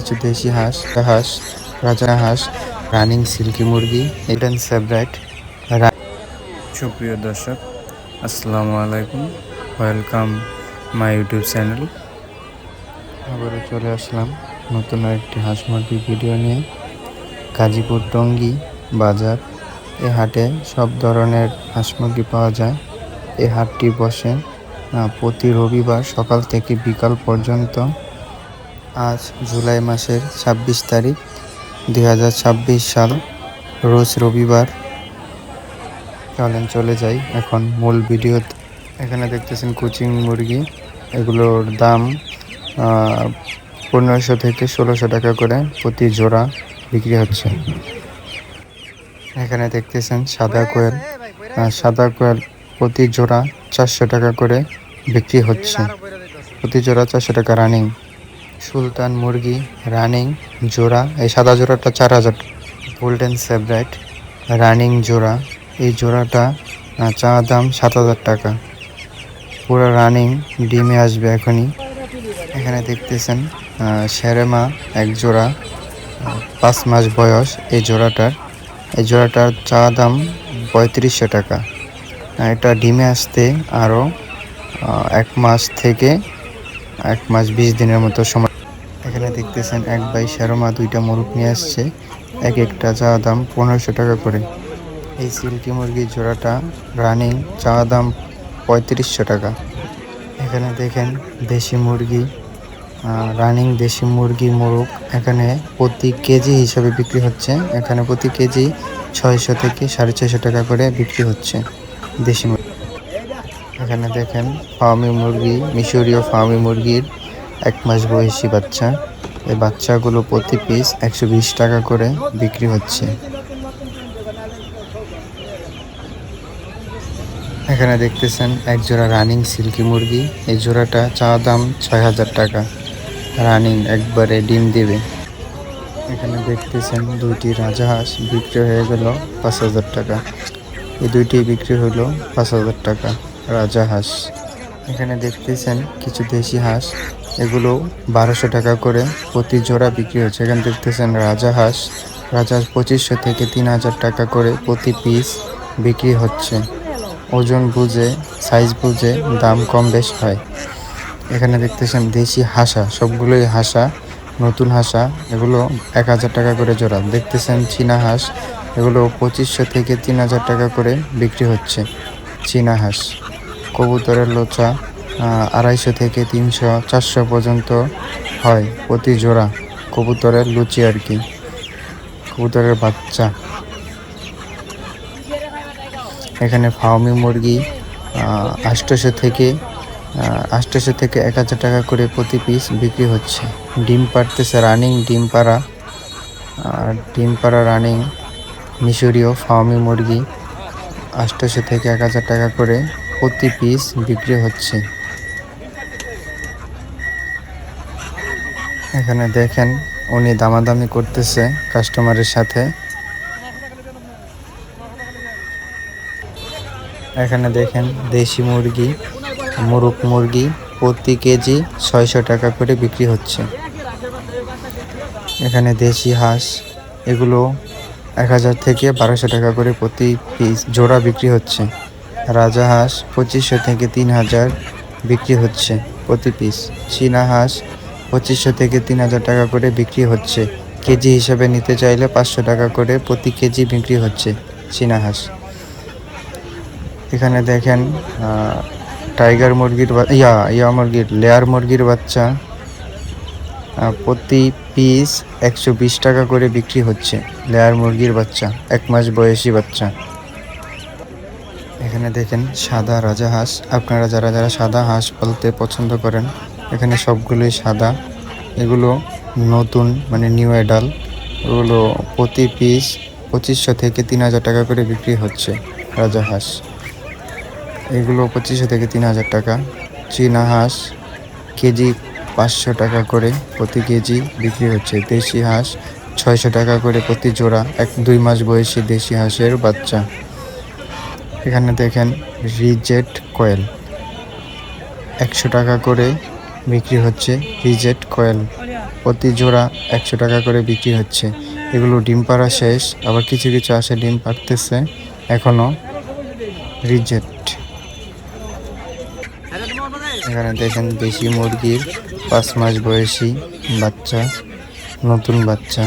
কিছু দেশি হাঁস, রাজহাঁস, রানিং সিল্কি মুরগি, ইডেন সেব্রাইট। সুপ্রিয় দর্শক, আসসালামু আলাইকুম, ওয়েলকাম মাই ইউটিউব চ্যানেল। আবারও চলে আসলাম নতুন একটি হাঁস মুরগির ভিডিও নিয়ে। গাজীপুর টঙ্গী বাজার, এ হাটে সব ধরনের হাঁস মুরগি পাওয়া যায়। এই হাটটি বসে প্রতি রবিবার সকাল থেকে বিকাল পর্যন্ত। আজ জুলাই মাসের 26 তারিখ 2026 সাল, রোজ রবিবার। চলে যাই এখন মূল ভিডিওতে। এখানে দেখতেছেন কোচিং মুরগি, এগুলোর দাম 1500 থেকে 1600 টাকা করে প্রতি জোড়া বিক্রি হচ্ছে। এখানে দেখতেছেন সাদা কোয়েল প্রতি জোড়া 400 টাকা করে বিক্রি হচ্ছে। প্রতি জোড়া 400 টাকা রানিং। সুলতান মুরগি রানিং জোড়া, এই সাদা জোড়াটা 4000। গোল্ডেন সেব্রাইট রানিং জোড়া, এই জোড়াটা চা দাম 7000 টাকা। পুরো রানিং, ডিমে আসবে এখনই। এখানে দেখতেছেন শেরেমা এক জোড়া, 5 মাস বয়স। এই জোড়াটার চা দাম 3500 টাকা। এটা ডিমে আসতে আরও 1 মাস থেকে 1 মাস 20 দিনের মতো সময়। এখানে দেখতেছেন এক ভাই শেরমা 2টা মুরগ নিয়ে আসছে, একটা চা দাম 1500 টাকা করে। এই সিল্কি মুরগির জোড়াটা রানিং, চা দাম 3500 টাকা। এখানে দেখেন দেশি মুরগি, রানিং দেশি মুরগি মোরগ এখানে প্রতি কেজি হিসাবে বিক্রি হচ্ছে। এখানে প্রতি কেজি 600 থেকে 650 টাকা করে বিক্রি হচ্ছে দেশি মুরগি। এখানে দেখেন ফার্মি মুরগি, মিশরীয় ফার্মি মুরগির 1 মাস বয়সী বাচ্চা। এই বাচ্চাগুলো প্রতি পিস 120 টাকা করে বিক্রি হচ্ছে। এখানে দেখতেছেন এক জোড়া রানিং সিল্কি মুরগি, এই জোড়াটা চা দাম 6000 টাকা। রানিং, একবারে ডিম দেবে। এখানে দেখতেছেন 2টি রাজহাঁস বিক্রি হয়ে গেল 5000 টাকা। এই 2টি বিক্রি হলো 5000 টাকা রাজহাঁস। এখানে দেখতেছেন কিছু দেশি হাঁস, এগুলো 1200 টাকা করে প্রতি জোড়া বিক্রি হচ্ছে। এখানে দেখতেছেন রাজহাঁস 2500 থেকে 3000 টাকা করে প্রতি পিস বিক্রি হচ্ছে। ওজন বুঝে, সাইজ বুঝে দাম কম বেশ হয়। এখানে দেখতেছেন দেশি হাঁসা, সবগুলোই হাঁসা, নতুন হাঁসা। এগুলো 1000 টাকা করে জোড়া। দেখতেছেন চীনা হাঁস, এগুলো 2500 থেকে 3000 টাকা করে বিক্রি হচ্ছে চীনা হাঁস। কবুতরের লোচা 250 থেকে 300, 400 পর্যন্ত হয় প্রতি জোড়া। কবুতরের লুচি আর কি, কবুতরের বাচ্চা। এখানে ফার্মি মুরগি 800 থেকে 1000 টাকা করে প্রতি পিস বিক্রি হচ্ছে। ডিম পাড়তেছে, রানিং ডিম পাড়া রানিং মিশরীয় ফার্মি মুরগি 800 থেকে 1000 টাকা করে প্রতি পিস বিক্রি হচ্ছে। এখানে দেখেন উনি দামাদামি করতেছে কাস্টমারের সাথে। এখানে দেখেন দেশি মুরগি, মোরগ মুরগি প্রতি কেজি 600 টাকা করে বিক্রি হচ্ছে। এখানে দেশি হাঁস, এগুলো 1000 থেকে 1200 টাকা করে প্রতি পিস জোড়া বিক্রি হচ্ছে। রাজহাঁস 2500 থেকে 3000 বিক্রি হচ্ছে প্রতি পিস। চীনা হাঁস 2500 থেকে 3000 টাকা করে বিক্রি হচ্ছে। কেজি হিসেবে নিতে চাইলে 500 টাকা করে প্রতি কেজি বিক্রি হচ্ছে চীনা হাঁস। এখানে দেখেন টাইগার মুরগির লেয়ার মুরগির বাচ্চা প্রতি পিস 120 টাকা করে বিক্রি হচ্ছে। লেয়ার মুরগির বাচ্চা, 1 মাস বয়সী বাচ্চা। এখানে দেখেন সাদা রাজহাঁস। আপনারা যারা সাদা হাঁস পালতে পছন্দ করেন, এখানে সবগুলোই সাদা। এগুলো নতুন, মানে নিউ অ্যাডাল। এগুলো প্রতি পিস 2500 থেকে 3000 টাকা করে বিক্রি হচ্ছে রাজহাঁস। এগুলো 2500 থেকে 3000 টাকা। চীনা হাঁস কেজি 500 টাকা করে প্রতি কেজি বিক্রি হচ্ছে। দেশি হাঁস 600 টাকা করে প্রতি জোড়া, 1-2 মাস বয়সী দেশি হাঁসের বাচ্চা। এখানে দেখেন রিজেট কয়েল 100 টাকা করে বিক্রি হচ্ছে। রিজেট কয়েল প্রতি জোড়া 100 টাকা করে বিক্রি হচ্ছে। এগুলো ডিম পাড়া শেষ, আবার কিছু কিছু আসে ডিম পাড়তেছে এখনো রিজেক্ট। এখানে দেখেন দেশি মুরগির 5 মাস বয়সী বাচ্চা, নতুন বাচ্চা।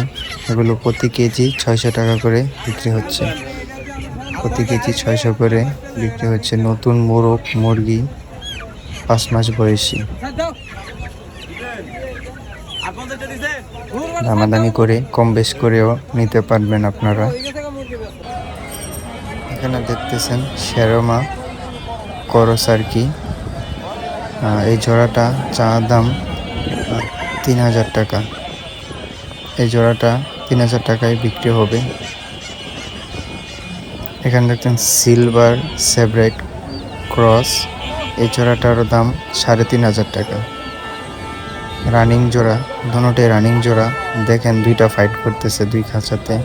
এগুলো প্রতি কেজি 600 টাকা করে বিক্রি হচ্ছে। প্রতি কেজি 600 করে বিক্রি হচ্ছে। নতুন মোরগ মুরগি 5 মাস বয়সী। দামাদামি করে কম বেশ করেও নিতে পারবেন আপনারা। এখানে দেখতেছেন শেরমা করস আর কি। এই জোড়াটা চা দাম 3000 টাকা। এই জোড়াটা 3000 টাকায় বিক্রি হবে। এখানে দেখছেন সিলভার সেব্রাইট ক্রস, এই জোড়াটার দাম 3500 টাকা। রানিং জোড়া, দুটোটাই রানিং জোড়া। দেখেন দুইটা ফাইট করতেছে দুই খাঁচাতে।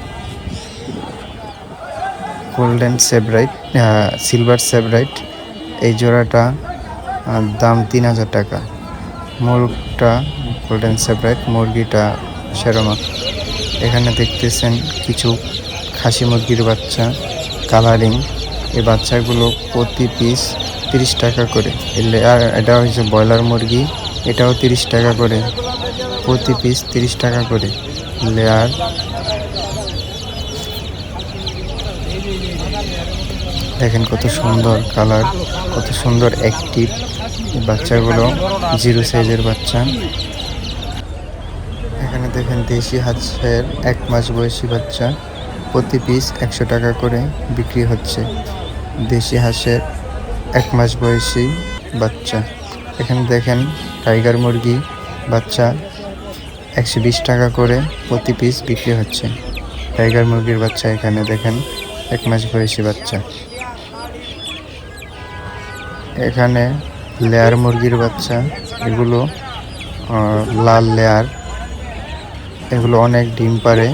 গোল্ডেন সেব্রাইট, সিলভার সেব্রাইট, এই জোড়াটা দাম 3000 টাকা। মুরগটা গোল্ডেন সেব্রাইট, মুরগিটা শেরমা। এখানে দেখতেছেন কিছু খাসি মুরগির বাচ্চা কালারিং। এই বাচ্চাগুলো প্রতি পিস 30 টাকা করে। আর এটা হচ্ছে ব্রয়লার মুরগি, এটাও 30 টাকা করে। প্রতি পিস 30 টাকা করে লেয়ার। দেখেন কত সুন্দর কালার, কত সুন্দর অ্যাক্টিভ বাচ্চাগুলো, 0 সাইজের বাচ্চা। এখানে দেখেন দেশি হাঁসের 1 মাস বয়সী বাচ্চা, প্রতি পিস 100 টাকা করে বিক্রি হচ্ছে। দেশি হাঁসের 1 মাস বয়সী বাচ্চা। এখানে দেখেন টাইগার মুরগি বাচ্চা 120 টাকা করে প্রতি পিস বিক্রি হচ্ছে। টাইগার মুরগির বাচ্চা এখানে দেখেন 1 মাস বয়সী বাচ্চা। এখানে লেয়ার মুরগির বাচ্চা, এগুলো লাল লেয়ার, এগুলো অনেক ডিম পারে।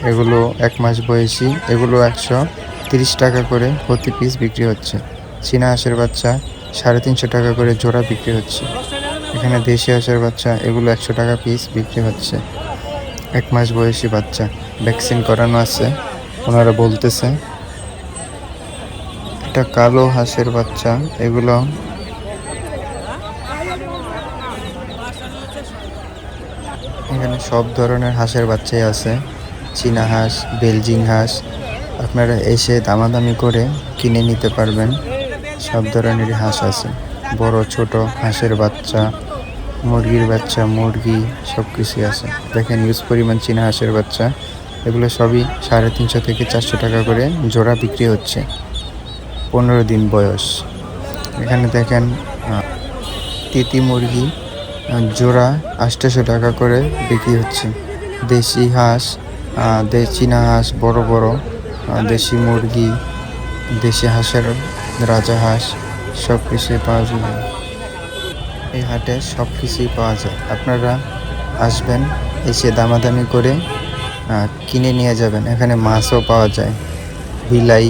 এগুলো 1 মাস বয়সী, এগুলো 130 টাকা করে প্রতি পিস বিক্রি হচ্ছে। চীনা হাঁসের বাচ্চা 350 টাকা করে জোড়া বিক্রি হচ্ছে। এখানে দেশি হাঁসের বাচ্চা, এগুলো 100 টাকা পিস বিক্রি হচ্ছে। 1 মাস বয়সী বাচ্চা, ভ্যাকসিন করানো আছে ওনারা বলতেছে। এটা কালো হাঁসের বাচ্চা, এগুলো এখানে সব ধরনের হাঁসের বাচ্চাই আছে। চীনা হাঁস, বেলজিং হাঁস, আপনারা এসে দামাদামি করে কিনে নিতে পারবেন। সব ধরনের হাঁস আছে, বড় ছোট হাঁসের বাচ্চা, মুরগির বাচ্চা, মুরগি সব কিছুই আছে। দেখেন ইউজ পরিমাণ চীনা হাঁসের বাচ্চা, এগুলো সবই 350 থেকে 400 টাকা করে জোড়া বিক্রি হচ্ছে। 15 দিন বয়স। এখানে দেখেন তিতি মুরগি জোড়া 800 টাকা করে বিক্রি হচ্ছে। দেশি হাঁস, চীনা হাঁস বড় বড়, দেশি মুরগি, দেশি হাঁসের রাজা হাঁস সব কিছুই পাওয়া যায়। এই হাটে সব কিছুই পাওয়া যায়। আপনারা আসবেন, এসে দামাদামি করে কিনে নিয়ে যাবেন। এখানে মাছও পাওয়া যায়, বিলাই।